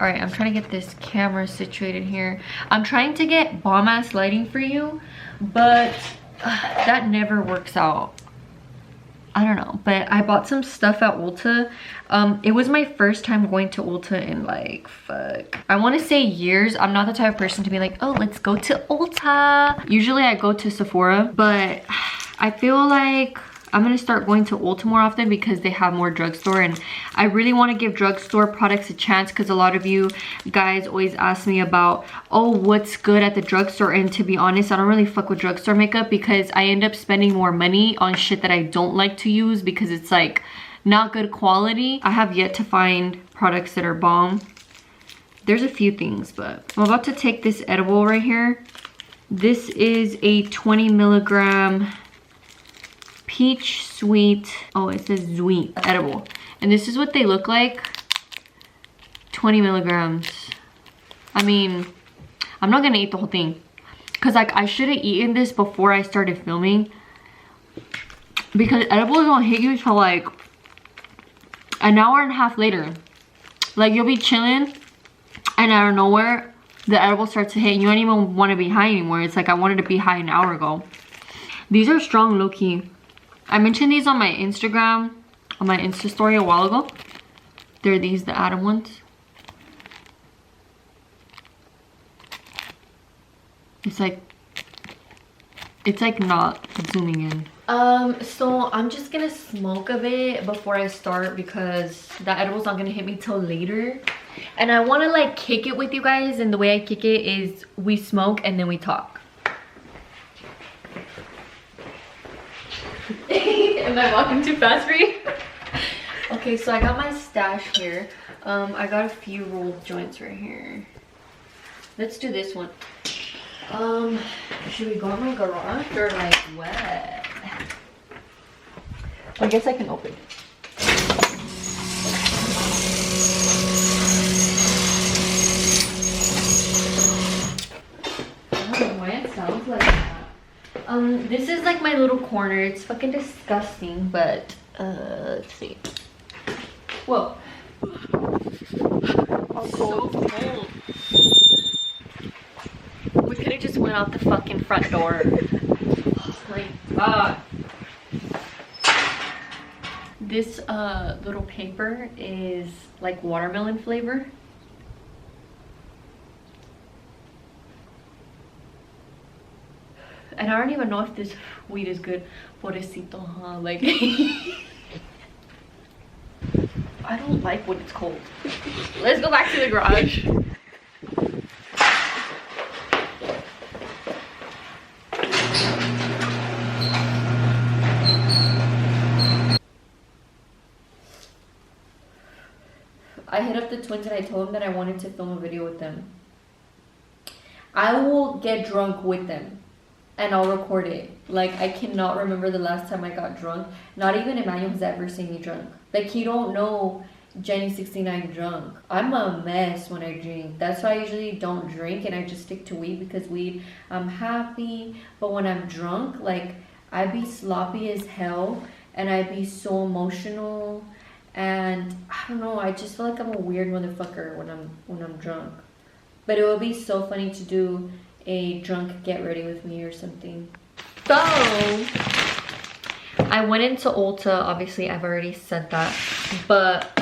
All right, I'm trying to get this camera situated here. I'm trying to get bomb ass lighting for you, but that never works out. I don't know, but I bought some stuff at Ulta. It was my first time going to Ulta in like, fuck, I want to say years. I'm not the type of person to be like, oh, let's go to Ulta. Usually I go to Sephora, but I feel like I'm gonna start going to Ulta more often because they have more drugstore, and I really want to give drugstore products a chance because a lot of you guys always ask me about, oh, what's good at the drugstore, and to be honest, I don't really fuck with drugstore makeup because I end up spending more money on shit that I don't like to use because it's like not good quality. I have yet to find products that are bomb. There's a few things, but I'm about to take this edible right here. This is a 20 milligram peach sweet, oh, it says sweet edible, and this is what they look like. 20 milligrams. I mean, I'm not gonna eat the whole thing because like I should have eaten this before I started filming because edibles don't hit you till like an hour and a half later. Like you'll be chilling and out of nowhere the edible starts to hit and you don't even want to be high anymore. It's like I wanted to be high an hour ago. These are strong, low-key. I mentioned these on my Instagram, on my Insta story a while ago. They're these, the Atom ones. It's like not zooming in. So I'm just gonna smoke a bit before I start because the edible's not gonna hit me till later. And I wanna like kick it with you guys, and the way I kick it is we smoke and then we talk. Am I walking too fast for you? Okay, so I got my stash here. I got a few rolled joints right here. Let's do this one. Should we go in my garage or like what? I guess I can open. I don't know why it sounds like that. This is like my little corner. It's fucking disgusting, but let's see. Whoa. Oh, so cold. We could have just went out the fucking front door. Oh my god. This little paper is like watermelon flavor. And I don't even know if this weed is good. Pobrecito, huh? Like, I don't like when it's cold. Let's go back to the garage. I hit up the twins and I told them that I wanted to film a video with them. I will get drunk with them. And I'll record it. Like, I cannot remember the last time I got drunk. Not even Emmanuel has ever seen me drunk. Like, he don't know Jenny69 drunk. I'm a mess when I drink. That's why I usually don't drink and I just stick to weed, because weed, I'm happy. But when I'm drunk, like, I be sloppy as hell and I be so emotional. And I don't know, I just feel like I'm a weird motherfucker when I'm drunk. But it would be so funny to do a drunk get ready with me or something. So I went into Ulta. Obviously I've already said that, but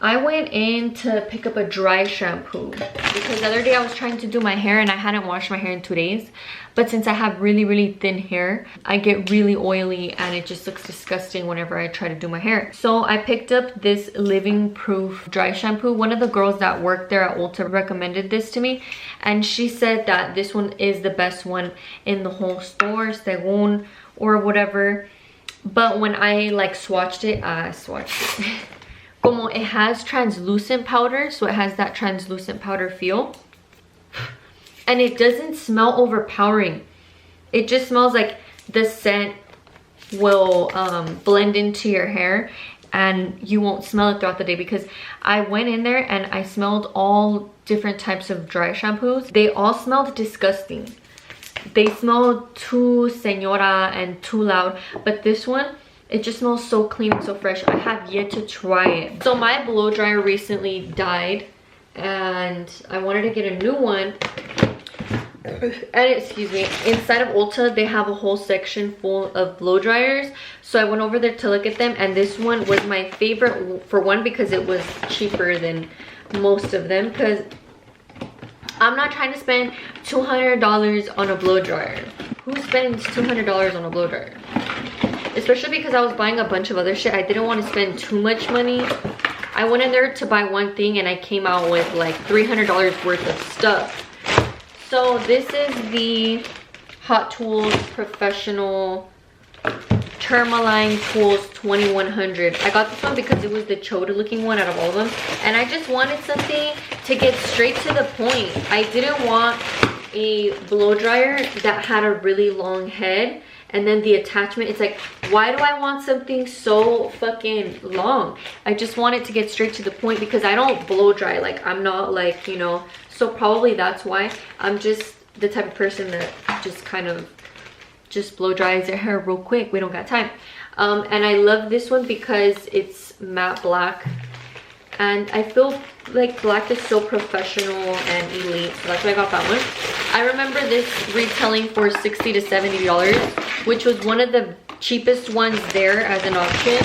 I went in to pick up a dry shampoo because the other day I was trying to do my hair and I hadn't washed my hair in 2 days. But since I have really thin hair, I get really oily and it just looks disgusting whenever I try to do my hair. So I picked up this Living Proof dry shampoo. One of the girls that worked there at Ulta recommended this to me, and she said that this one is the best one in the whole store, según or whatever. But when I like swatched it, como it has translucent powder, so it has that translucent powder feel. And it doesn't smell overpowering. It just smells like the scent will blend into your hair and you won't smell it throughout the day, because I went in there and I smelled all different types of dry shampoos. They all smelled disgusting. They smelled too señora and too loud, but this one, it just smells so clean and so fresh. I have yet to try it. So my blow dryer recently died and I wanted to get a new one. And excuse me, inside of Ulta they have a whole section full of blow dryers, so I went over there to look at them, and this one was my favorite, for one because it was cheaper than most of them, because I'm not trying to spend $200 on a blow dryer. Who spends $200 on a blow dryer? Especially because I was buying a bunch of other shit. I didn't want to spend too much money. I went in there to buy one thing and I came out with like $300 worth of stuff. So this is the Hot Tools Professional Tourmaline Tools 2100. I got this one because it was the chode looking one out of all of them, and I just wanted something to get straight to the point. I didn't want a blow dryer that had a really long head, and then the attachment, it's like, why do I want something so fucking long? I just want it to get straight to the point because I don't blow dry. Like, I'm not like, you know, so probably that's why. I'm just the type of person that just kind of just blow dries their hair real quick. We don't got time. And I love this one because it's matte black, and I feel like black is so professional and elite, so that's why I got that one. I remember this retailing for $60 to $70, which was one of the cheapest ones there as an option,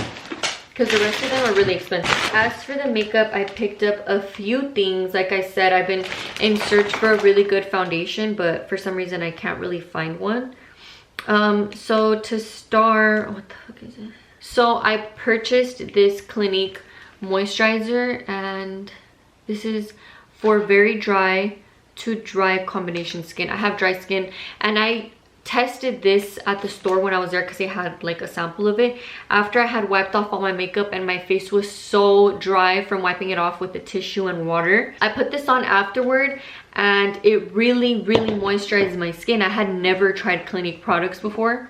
because the rest of them are really expensive. As for the makeup, I picked up a few things. Like I said, I've been in search for a really good foundation, but for some reason I can't really find one. So to start, what the fuck is it? So I purchased this Clinique moisturizer, and this is for very dry to dry combination skin. I have dry skin, and I tested this at the store when I was there because they had like a sample of it after I had wiped off all my makeup, and my face was so dry from wiping it off with the tissue and water. I put this on afterward, and it really moisturized my skin. I had never tried Clinique products before.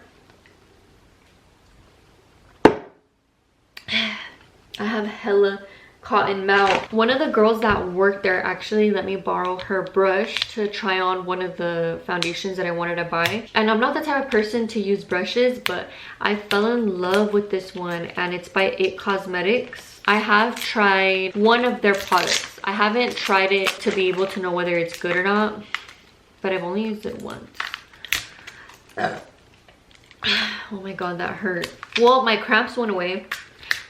I have hella cotton mouth. One of the girls that worked there actually let me borrow her brush to try on one of the foundations that I wanted to buy. And I'm not the type of person to use brushes, but I fell in love with this one, and it's by It Cosmetics. I have tried one of their products. I haven't tried it to be able to know whether it's good or not, but I've only used it once. Oh my god, that hurt. Well, my cramps went away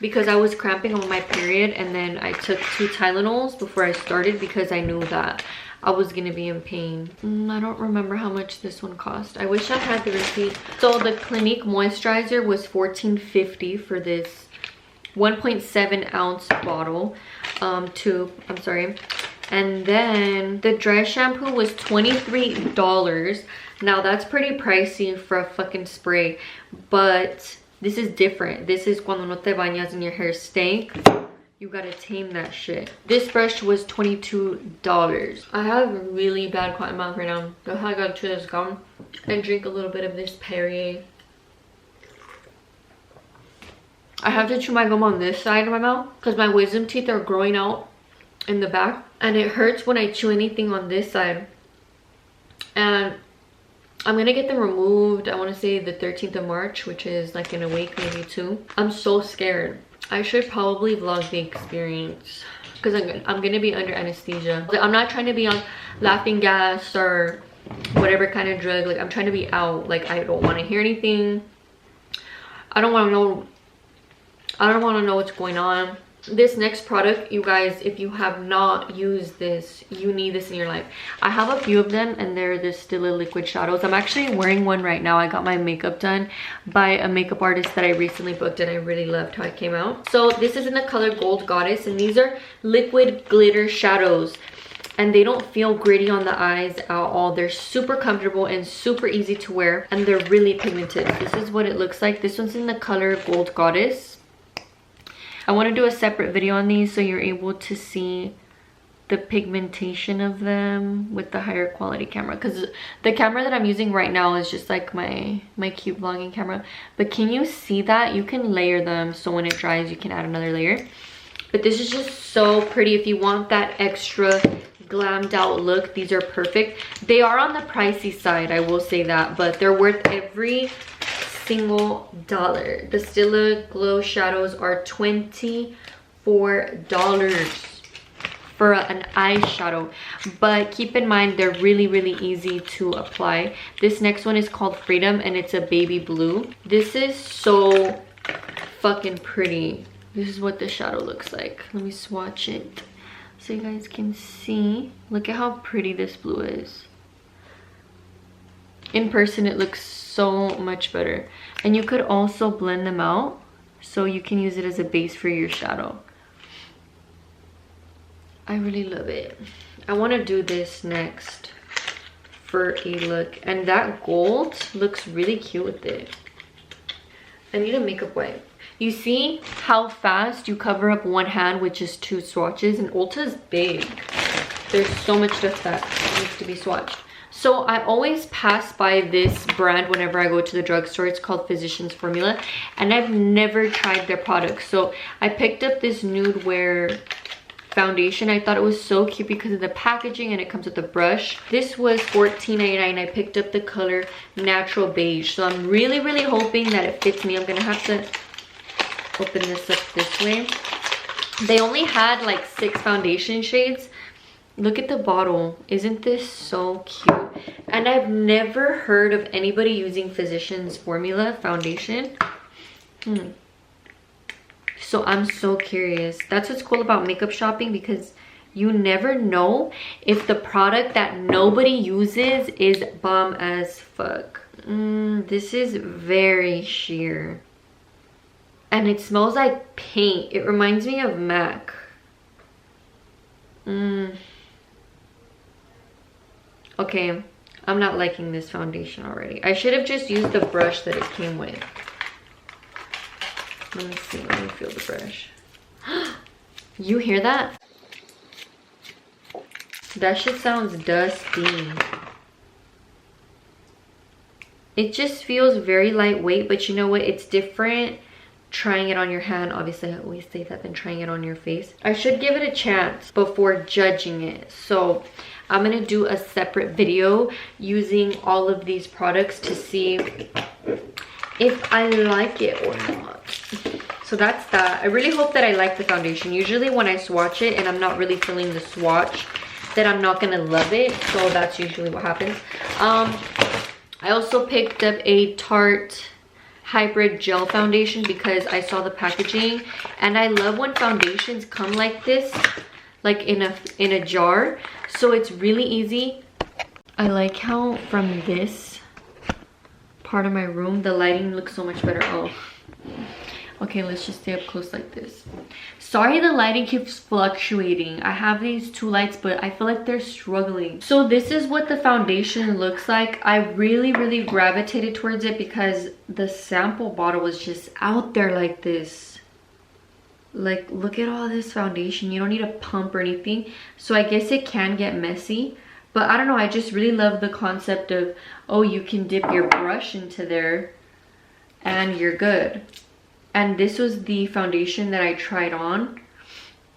because I was cramping on my period, and then I took 2 Tylenols before I started because I knew that I was gonna be in pain. I don't remember how much this one cost. I wish I had the receipt. So the Clinique moisturizer was $14.50 for this 1.7 ounce bottle, tube, I'm sorry. And then the dry shampoo was $23. Now that's pretty pricey for a fucking spray, but this is different. This is cuando no te bañas and your hair stank. You gotta tame that shit. This brush was $22. I have a really bad cotton mouth right now. So I gotta chew this gum and drink a little bit of this Perrier. I have to chew my gum on this side of my mouth because my wisdom teeth are growing out in the back, and it hurts when I chew anything on this side. And I'm gonna get them removed, I want to say the 13th of March, which is like in a week, maybe 2. I'm so scared. I should probably vlog the experience because I'm gonna be under anesthesia. Like, I'm not trying to be on laughing gas or whatever kind of drug. Like, I'm trying to be out. Like, I don't want to hear anything. I don't want to know what's going on. This next product, you guys, if you have not used this, you need this in your life. I have a few of them, and they're the Stila liquid shadows. I'm actually wearing one right now. I got my makeup done by a makeup artist that I recently booked, and I really loved how it came out. So this is in the color Gold Goddess, and these are liquid glitter shadows, and they don't feel gritty on the eyes at all. They're super comfortable and super easy to wear, and they're really pigmented. This is what it looks like. This one's in the color Gold Goddess. I want to do a separate video on these so you're able to see the pigmentation of them with the higher quality camera, because the camera that I'm using right now is just like my cute vlogging camera. But can you see that? You can layer them so when it dries you can add another layer. But this is just so pretty. If you want that extra glammed out look, these are perfect. They are on the pricey side, I will say that, but they're worth every single dollar. The Stila Glow shadows are $24 for an eyeshadow, but keep in mind they're really easy to apply. This next one is called Freedom, and it's a baby blue. This is so fucking pretty. This is what the shadow looks like. Let me swatch it so you guys can see. Look at how pretty this blue is. In person it looks so much better, and you could also blend them out so you can use it as a base for your shadow. I really love it. I want to do this next for a look, and that gold looks really cute with it. I need a makeup wipe. You see how fast you cover up one hand with just 2 swatches, and Ulta's big. There's so much stuff that needs to be swatched. So I always pass by this brand whenever I go to the drugstore. It's called Physicians Formula, and I've never tried their products. So I picked up this Nude Wear foundation. I thought it was so cute because of the packaging, and it comes with a brush. This was $14.99. I picked up the color Natural Beige. So I'm really hoping that it fits me. I'm gonna have to open this up this way. They only had like 6 foundation shades. Look at the bottle. Isn't this so cute? And I've never heard of anybody using Physicians Formula foundation. So I'm so curious. That's what's cool about makeup shopping, because you never know if the product that nobody uses is bomb as fuck. This is very sheer. And it smells like paint. It reminds me of MAC. Okay, I'm not liking this foundation already. I should have just used the brush that it came with. Let me see, let me feel the brush. You hear that? That shit sounds dusty. It just feels very lightweight, but you know what? It's different trying it on your hand. Obviously, I always say that, than trying it on your face. I should give it a chance before judging it. So I'm gonna do a separate video using all of these products to see if I like it or not. So that's that. I really hope that I like the foundation. Usually when I swatch it and I'm not really feeling the swatch, then I'm not gonna love it. So that's usually what happens. I also picked up a Tarte hybrid gel foundation because I saw the packaging, and I love when foundations come like this, like in a jar. So it's really easy. I like how from this part of my room the lighting looks so much better. Oh, okay, let's just stay up close like this. Sorry, the lighting keeps fluctuating. I have these 2 lights, but I feel like they're struggling. So this is what the foundation looks like. I really gravitated towards it because the sample bottle was just out there like this. Like, look at all this foundation. You don't need a pump or anything. So I guess it can get messy, but I don't know. I just really love the concept of, oh, you can dip your brush into there and you're good. And this was the foundation that I tried on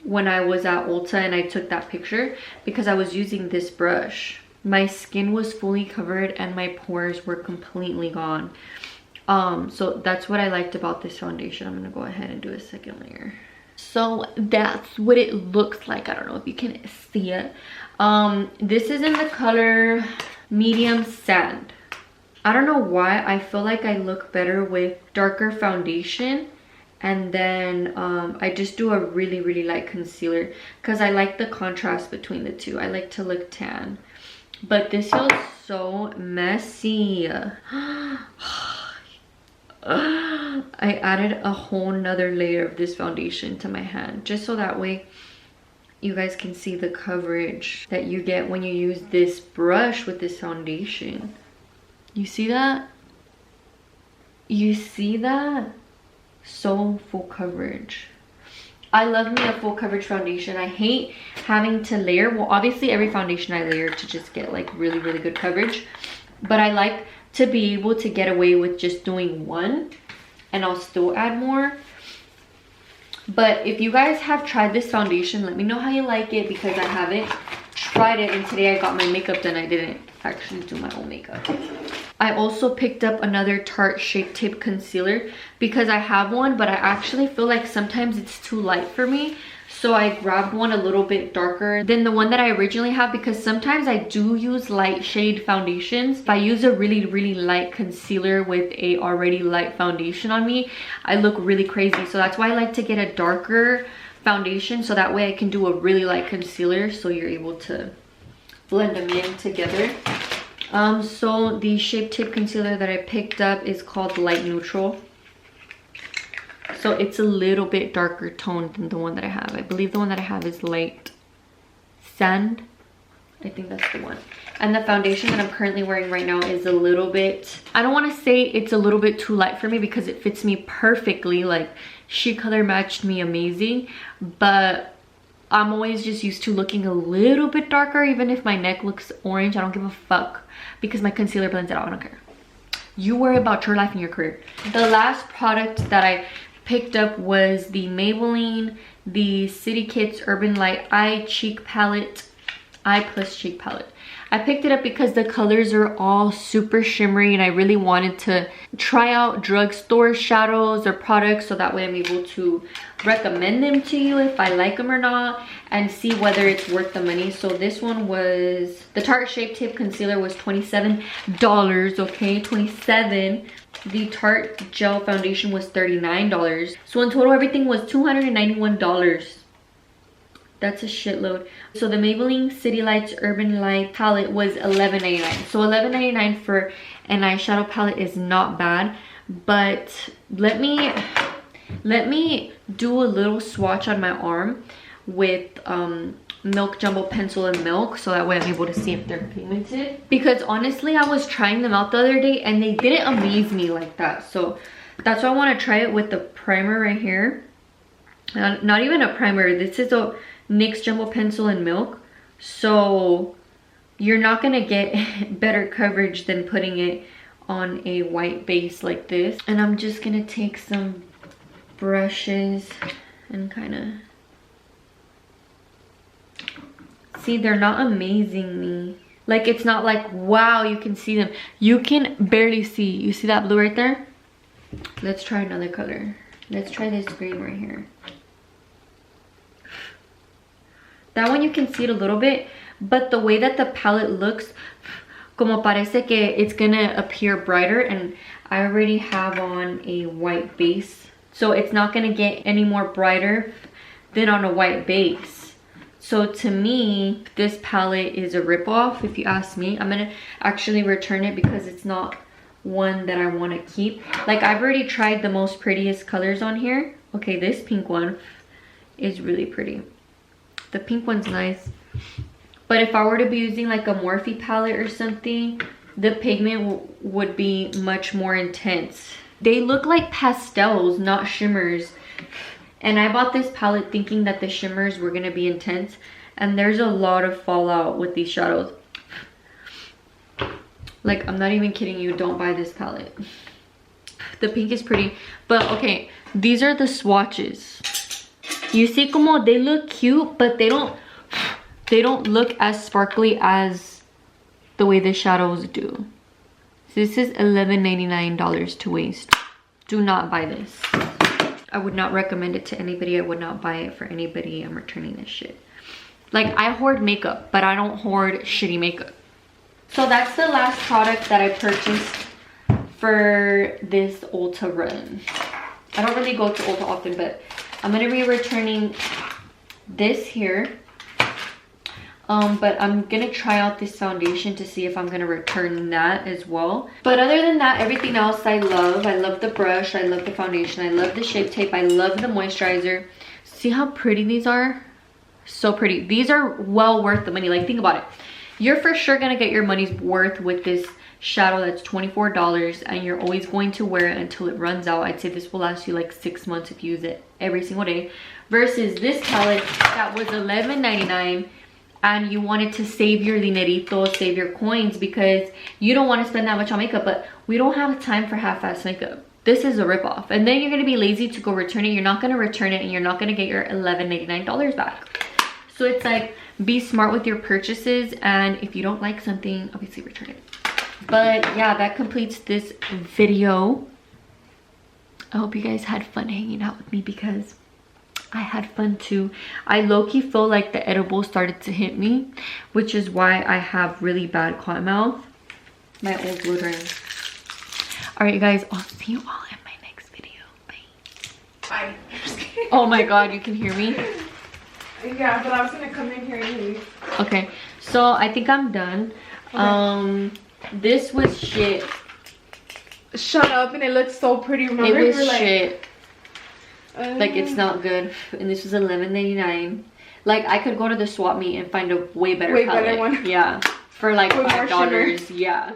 when I was at Ulta, and I took that picture because I was using this brush. My skin was fully covered and my pores were completely gone. So that's what I liked about this foundation. I'm gonna go ahead and do a second layer. So that's what it looks like. I don't know if you can see it. This is in the color Medium Sand. I don't know why I feel like I look better with darker foundation, and then I just do a really light concealer because I like the contrast between the two. I like to look tan, but this feels so messy. I added a whole nother layer of this foundation to my hand just so that way you guys can see the coverage that you get when you use this brush with this foundation. You see that? You see that? So full coverage. I love me a full coverage foundation. I hate having to layer. Well, obviously every foundation I layer to just get like really good coverage, but I like to be able to get away with just doing one and I'll still add more. But if you guys have tried this foundation, let me know how you like it, because I haven't tried it, and today I got my makeup done. I didn't actually do my own makeup. I also picked up another Tarte Shape Tape Concealer because I have one, but I actually feel like sometimes it's too light for me. So So I grabbed one a little bit darker than the one that I originally have, because sometimes I do use light shade foundations. If I use a really light concealer with a already light foundation on me, I look really crazy. So that's why I like to get a darker foundation, so that way I can do a really light concealer, so you're able to blend them in together. So the Shape Tape concealer that I picked up is called Light Neutral. So it's a little bit darker toned than the one that I have. I believe the one that I have is Light Sand. I think that's the one. And the foundation that I'm currently wearing right now is a little bit, I don't want to say it's a little bit too light for me, because it fits me perfectly. Like, she color matched me amazing, but I'm always just used to looking a little bit darker. Even if my neck looks orange, I don't give a fuck, because my concealer blends it out. I don't care. You worry about your life and your career. The last product that I picked up was the Maybelline, the City Kits Urban Light Eye Cheek Palette, Eye Plus Cheek Palette. I picked it up because the colors are all super shimmery, and I really wanted to try out drugstore shadows or products, so that way I'm able to recommend them to you if I like them or not, and see whether it's worth the money. So this one was, the Tarte Shape Tape Concealer was $27, okay, $27. The Tarte Gel Foundation was $39. So in total, everything was $291. That's a shitload. So the Maybelline City Lights Urban Light palette was $11.99. So $11.99 for an eyeshadow palette is not bad. But let me do a little swatch on my arm with Milk Jumbo Pencil and Milk, so that way I'm able to see if they're pigmented. Because honestly, I was trying them out the other day and they didn't amaze me like that. So that's why I want to try it with the primer right here. Not even a primer. This is a NYX Jumbo Pencil and Milk, so you're not gonna get better coverage than putting it on a white base like this. And I'm just gonna take some brushes and kind of see, they're not amazing me. Like, it's not like, wow, you can see them. You can barely see. You see that blue right there? Let's try another color. Let's try this green right here. That one you can see it a little bit, but the way that the palette looks, como parece que it's gonna appear brighter, and I already have on a white base, so it's not gonna get any more brighter than on a white base. So to me, this palette is a ripoff, if you ask me. I'm gonna actually return it because it's not one that I want to keep. Like, I've already tried the most prettiest colors on here. Okay, this pink one is really pretty. The pink one's nice, but if I were to be using like a Morphe palette or something, the pigment would be much more intense. They look like pastels, not shimmers, and I bought this palette thinking that the shimmers were gonna be intense, and there's a lot of fallout with these shadows. Like, I'm not even kidding you, don't buy this palette. The pink is pretty, but okay, these are the swatches. You see como they look cute, but they don't look as sparkly as the way the shadows do. So this is $11.99 to waste. Do not buy this. I would not recommend it to anybody. I would not buy it for anybody. I'm returning this shit. Like, I hoard makeup, but I don't hoard shitty makeup. So that's the last product that I purchased for this Ulta run. I don't really go to Ulta often, but I'm gonna be returning this here. But I'm gonna try out this foundation to see if I'm gonna return that as well. But other than that, everything else I love. I love the brush, I love the foundation, I love the Shape Tape, I love the moisturizer. See how pretty these are? So pretty. These are well worth the money. Like, think about it. You're for sure gonna get your money's worth with this shadow that's $24, and you're always going to wear it until it runs out. I'd say this will last you like 6 months if you use it every single day, versus this palette that was $11.99, and you wanted to save your dinerito, save your coins, because you don't want to spend that much on makeup. But we don't have time for half-ass makeup. This is a ripoff, and then you're going to be lazy to go return it. You're not going to return it, and you're not going to get your $11.99 back. So it's like, be smart with your purchases, and if you don't like something, obviously return it. But yeah, that completes this video. I hope you guys had fun hanging out with me, because I had fun too. I low-key feel like the edible started to hit me, which is why I have really bad cotton mouth. My old glittering. All right, guys, I'll see you all in my next video. Bye. Bye. Oh my god, you can hear me? Yeah, but I was gonna come in here anyway. Okay, so I think I'm done. Okay. This was shit. Shut up, and it looks so pretty. Remember, it was like, shit. Like, it's not good. And this was $11.99. Like, I could go to the swap meet and find a way better palette. Better one. Yeah, for like with $5. Yeah.